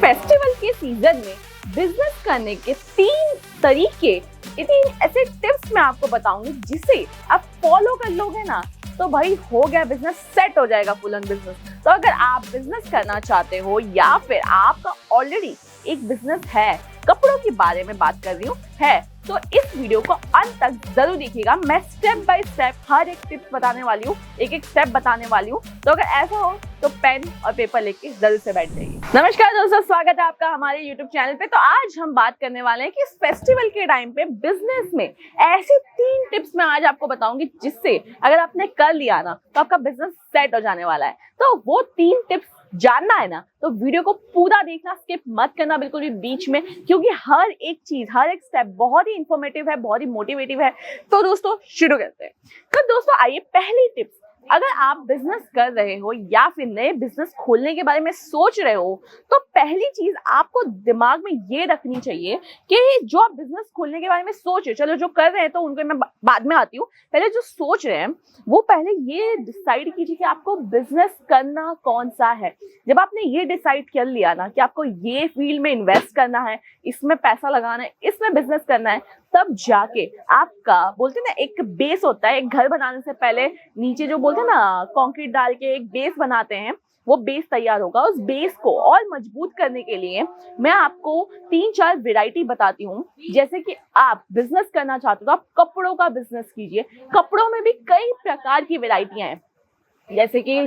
Festival के season में business करने के 3 तरीके, 3 ऐसे टिप्स मैं आपको बताऊंगी जिसे आप फॉलो कर लोगे ना तो भाई हो गया, बिजनेस सेट हो जाएगा, फुल ऑन बिजनेस। तो अगर आप बिजनेस करना चाहते हो या फिर आपका ऑलरेडी एक बिजनेस है, कपड़ों के बारे में बात कर रही हूँ है, तो इस वीडियो को अंत तक जरूर देखिएगा। मैं स्टेप बाय स्टेप हर एक टिप्स बताने वाली हूँ, एक एक स्टेप बताने वाली हूँ। तो अगर ऐसा हो तो पेन और पेपर लेके जरूर से बैठ जाइए। नमस्कार दोस्तों, स्वागत है आपका हमारे YouTube चैनल पे। तो आज हम बात करने वाले हैं कि इस फेस्टिवल के टाइम पे बिजनेस में ऐसी 3 टिप्स मैं आज आपको बताऊंगी जिससे अगर आपने कर लिया ना तो आपका बिजनेस सेट हो जाने वाला है। तो वो 3 टिप्स जानना है ना तो वीडियो को पूरा देखना, स्किप मत करना बिल्कुल भी बीच में, क्योंकि हर एक चीज, हर एक स्टेप बहुत ही इंफॉर्मेटिव है, बहुत ही मोटिवेटिव है। तो दोस्तों शुरू करते हैं। तो दोस्तों आइए, पहली टिप्स, अगर आप बिजनेस कर रहे हो या फिर नए बिजनेस खोलने के बारे में सोच रहे हो तो पहली चीज आपको दिमाग में ये रखनी चाहिए कि जो आप बिजनेस खोलने के बारे में सोच रहे हो, चलो जो कर रहे हैं तो उनको मैं बाद में आती हूँ, पहले जो सोच रहे हैं वो पहले ये डिसाइड कीजिए कि आपको बिजनेस करना कौन सा है। जब आपने ये डिसाइड कर लिया ना कि आपको ये फील्ड में इन्वेस्ट करना है, इसमें पैसा लगाना है, इसमें बिजनेस करना है, तब जाके आपका, बोलते हैं ना एक बेस होता है, एक घर बनाने से पहले नीचे जो बोलते हैं ना कंक्रीट डाल के एक बेस बनाते हैं, वो बेस तैयार होगा। उस बेस को और मजबूत करने के लिए मैं आपको 3-4 वैरायटी बताती हूँ। जैसे कि आप बिजनेस करना चाहते हो तो आप कपड़ों का बिजनेस कीजिए। कपड़ों में भी कई प्रकार की वैरायटियां हैं, जैसे कि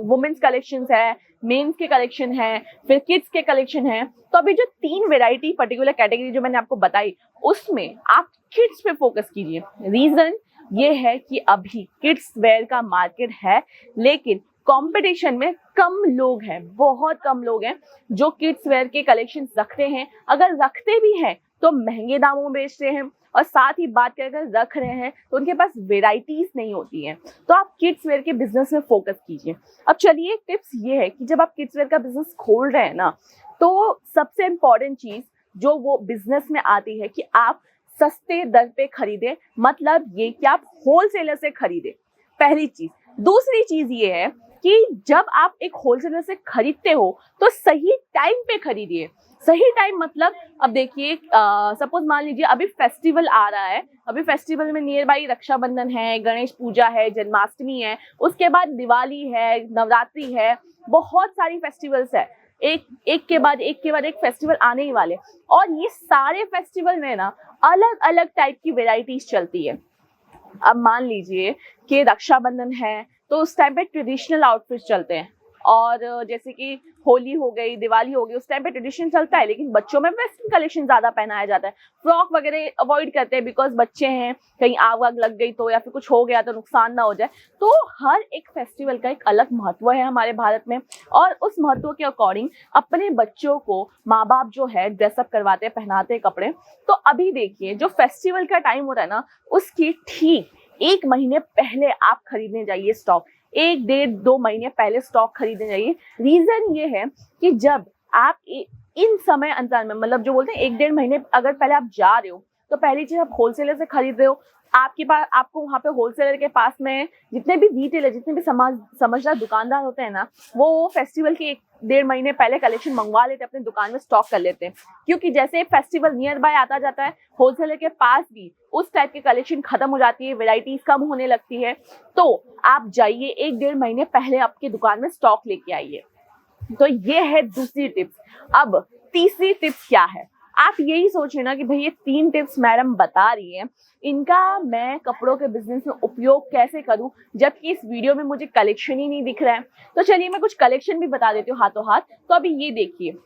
वुमेन्स कलेक्शन है, मेंस के कलेक्शन है, फिर किड्स के कलेक्शन है। तो अभी जो 3 वैरायटी पर्टिकुलर कैटेगरी जो मैंने आपको बताई, उसमें आप किड्स पे फोकस कीजिए। रीजन ये है कि अभी किड्स वेयर का मार्केट है, लेकिन कंपटीशन में कम लोग हैं, बहुत कम लोग हैं जो किड्स वेयर के कलेक्शन रखते हैं। अगर रखते भी हैं तो महंगे दामों में बेचते हैं, और साथ ही बात करें अगर रख रहे हैं तो उनके पास वेराइटीज नहीं होती हैं। तो आप किड्स वेयर के बिजनेस में फोकस कीजिए। अब चलिए, टिप्स ये है कि जब आप किड्स वेयर का बिजनेस खोल रहे हैं ना, तो सबसे इम्पोर्टेंट चीज जो वो बिजनेस में आती है कि आप सस्ते दर पे खरीदें। मतलब ये कि आप होलसेलर से खरीदें, पहली चीज। दूसरी चीज ये है कि जब आप एक होलसेलर से खरीदते हो तो सही टाइम पे खरीदिए। सही टाइम मतलब, अब देखिए सपोज मान लीजिए अभी फेस्टिवल आ रहा है, अभी फेस्टिवल में नियर बाई रक्षाबंधन है, गणेश पूजा है, जन्माष्टमी है, उसके बाद दिवाली है, नवरात्रि है, बहुत सारी फेस्टिवल्स है, एक के बाद एक फेस्टिवल आने ही वाले। और ये सारे फेस्टिवल में ना अलग अलग टाइप की वेराइटीज चलती है। अब मान लीजिए कि रक्षाबंधन है तो उस टाइम पे ट्रेडिशनल आउटफिट्स चलते हैं, और जैसे कि होली हो गई, दिवाली हो गई, उस टाइम पे ट्रेडिशन चलता है, लेकिन बच्चों में वेस्टर्न कलेक्शन ज्यादा पहनाया जाता है। फ्रॉक वगैरह अवॉइड करते हैं बिकॉज बच्चे हैं, कहीं आग वाग लग गई तो या फिर कुछ हो गया तो नुकसान ना हो जाए। तो हर एक फेस्टिवल का एक अलग महत्व है हमारे भारत में, और उस महत्व के अकॉर्डिंग अपने बच्चों को माँ बाप जो है ड्रेसअप करवाते हैं, पहनाते हैं कपड़े। तो अभी देखिए जो फेस्टिवल का टाइम होता है ना, उसकी ठीक 1 महीने पहले आप खरीदने जाइए स्टॉक। 1, 1.5, 2 महीने पहले स्टॉक खरीदने जाइए। रीजन ये है कि जब आप इन समय अंतर में, मतलब जो बोलते हैं 1-1.5 महीने अगर पहले आप जा रहे हो, तो पहली चीज आप होलसेलर से खरीद रहे हो। आपके पास, आपको वहां पे होलसेलर के पास में जितने भी रिटेलर, जितने भी समझदार दुकानदार होते हैं ना, वो फेस्टिवल के 1-1.5 महीने पहले कलेक्शन मंगवा लेते हैं, अपने दुकान में स्टॉक कर लेते हैं। क्योंकि जैसे फेस्टिवल नियर बाय आता जाता है, होलसेलर के पास भी उस टाइप की कलेक्शन खत्म हो जाती है, वेराइटीज कम होने लगती है। तो आप जाइए 1-1.5 महीने पहले आपकी दुकान में स्टॉक लेके आइए। तो ये है दूसरी टिप्स। अब तीसरी टिप्स क्या है? आप यही सोचिए ना कि भाई ये 3 टिप्स मैडम बता रही है, इनका मैं कपड़ों के बिजनेस में उपयोग कैसे करूं, जबकि इस वीडियो में मुझे कलेक्शन ही नहीं दिख रहा है। तो चलिए मैं कुछ कलेक्शन भी बता देती हूँ हाथों हाथ। तो अभी ये देखिए,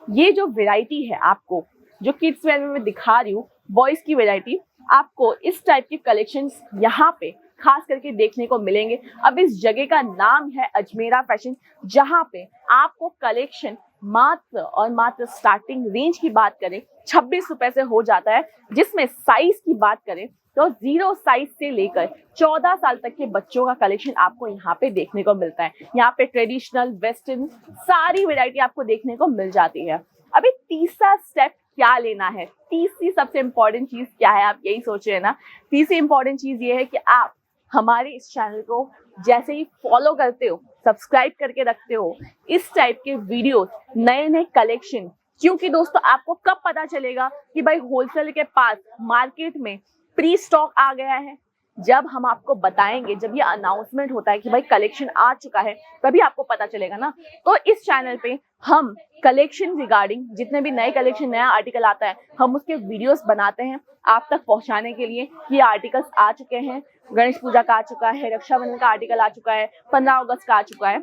ये जो वेराइटी है आपको, जो किड्स वेयर में मैं दिखा रही हूँ, बॉयज की वेराइटी, आपको इस टाइप के कलेक्शंस यहाँ पे खास करके देखने को मिलेंगे। अब इस जगह का नाम है अजमेरा फैशन, जहाँ पे आपको कलेक्शन मात्र और मात्र स्टार्टिंग रेंज की बात करें 26 रुपए से हो जाता है, जिसमें साइज की बात करें तो 0 साइज से लेकर 14 साल तक के बच्चों का कलेक्शन आपको यहाँ पे देखने को मिलता है। यहाँ पे ट्रेडिशनल, वेस्टर्न सारी वैरायटी आपको देखने को मिल जाती है। अभी तीसरा स्टेप क्या लेना है, तीसरी सबसे इंपॉर्टेंट चीज क्या है, आप यही सोच रहे हैं ना। तीसरी इंपॉर्टेंट चीज ये है कि आप हमारे इस चैनल को जैसे ही फॉलो करते हो, सब्सक्राइब करके रखते हो इस टाइप के वीडियोस, नए नए कलेक्शन, क्योंकि दोस्तों आपको कब पता चलेगा कि भाई होलसेल के पास मार्केट में प्री स्टॉक आ गया है? जब हम आपको बताएंगे, जब ये अनाउंसमेंट होता है कि भाई कलेक्शन आ चुका है, तभी आपको पता चलेगा ना। तो इस चैनल पे हम कलेक्शन रिगार्डिंग जितने भी नए कलेक्शन, नया आर्टिकल आता है, हम उसके वीडियोस बनाते हैं आप तक पहुंचाने के लिए। ये आर्टिकल्स आ चुके हैं, गणेश पूजा का आ चुका है, रक्षाबंधन का आर्टिकल आ चुका है, 15 अगस्त का आ चुका है।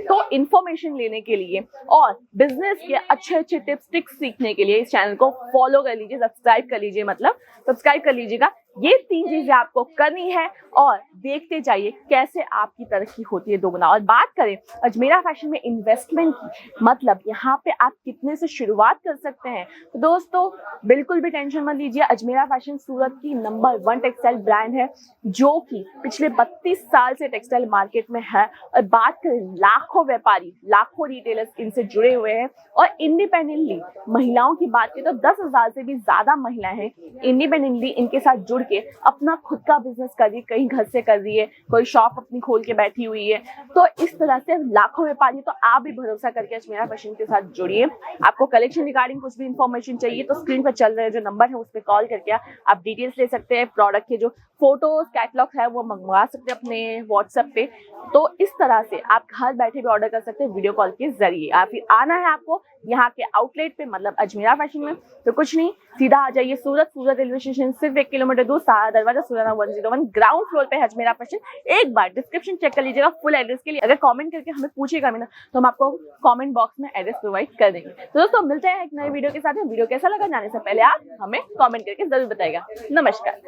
तो इन्फॉर्मेशन लेने के लिए और बिजनेस के अच्छे अच्छे टिप्स ट्रिक्स सीखने के लिए इस चैनल को फॉलो कर लीजिए, सब्सक्राइब कर लीजिए, मतलब सब्सक्राइब कर लीजिएगा। ये 3 चीजें आपको करनी है और देखते जाइए कैसे आपकी तरक्की होती है दोगुना। और बात करें अजमेरा फैशन में इन्वेस्टमेंट की, मतलब यहाँ पे आप कितने से शुरुआत कर सकते हैं, तो दोस्तों बिल्कुल भी टेंशन मत लीजिए। अजमेरा फैशन सूरत की नंबर 1 टेक्सटाइल ब्रांड है जो कि पिछले 32 साल से टेक्सटाइल मार्केट में है। और बात करें, लाखों व्यापारी, लाखों रिटेलर्स इनसे जुड़े हुए हैं। और इंडिपेंडेंटली महिलाओं की बात करें तो 10,000 से भी ज्यादा महिलाएं हैं इंडिपेंडेंटली इनके साथ जुड़ के अपना खुद का बिजनेस कर रही है, कहीं घर से कर रही है, कोई शॉप अपनी खोल के बैठी हुई है। तो इस तरह से लाखों व्यापारी, तो आप भी भरोसा करके अजमेरा फैशन के साथ जुड़िए। आपको कलेक्शन रिगार्डिंग कुछ भी इंफॉर्मेशन चाहिए तो स्क्रीन पर चल रहे जो नंबर है उस पर कॉल करके आप डिटेल्स ले सकते हैं। प्रोडक्ट के जो फोटोज कैटलॉग है वो मंगवा सकते हैं अपने व्हाट्सएप पे। तो इस तरह से आप घर बैठे भी ऑर्डर कर सकते हैं वीडियो कॉल के जरिए। या फिर आना है आपको यहाँ के आउटलेट पे, मतलब अजमेरा फैशन में, तो कुछ नहीं, सीधा आ जाइए सूरत रेलवे स्टेशन सिर्फ 1 किलोमीटर दूर, सारा दरवाजा, सुराना 101 ग्राउंड फ्लोर पे अजमेरा फैशन। एक बार डिस्क्रिप्शन चेक कर लीजिएगा फुल एड्रेस के लिए। अगर कमेंट करके हमें पूछेगा भी ना तो हम आपको कमेंट बॉक्स में एड्रेस प्रोवाइड कर देंगे। तो दोस्तों मिलते हैं एक नए वीडियो के साथ। वीडियो कैसा लगा जाने से पहले आप हमें कमेंट करके जरूर बताइएगा। नमस्कार।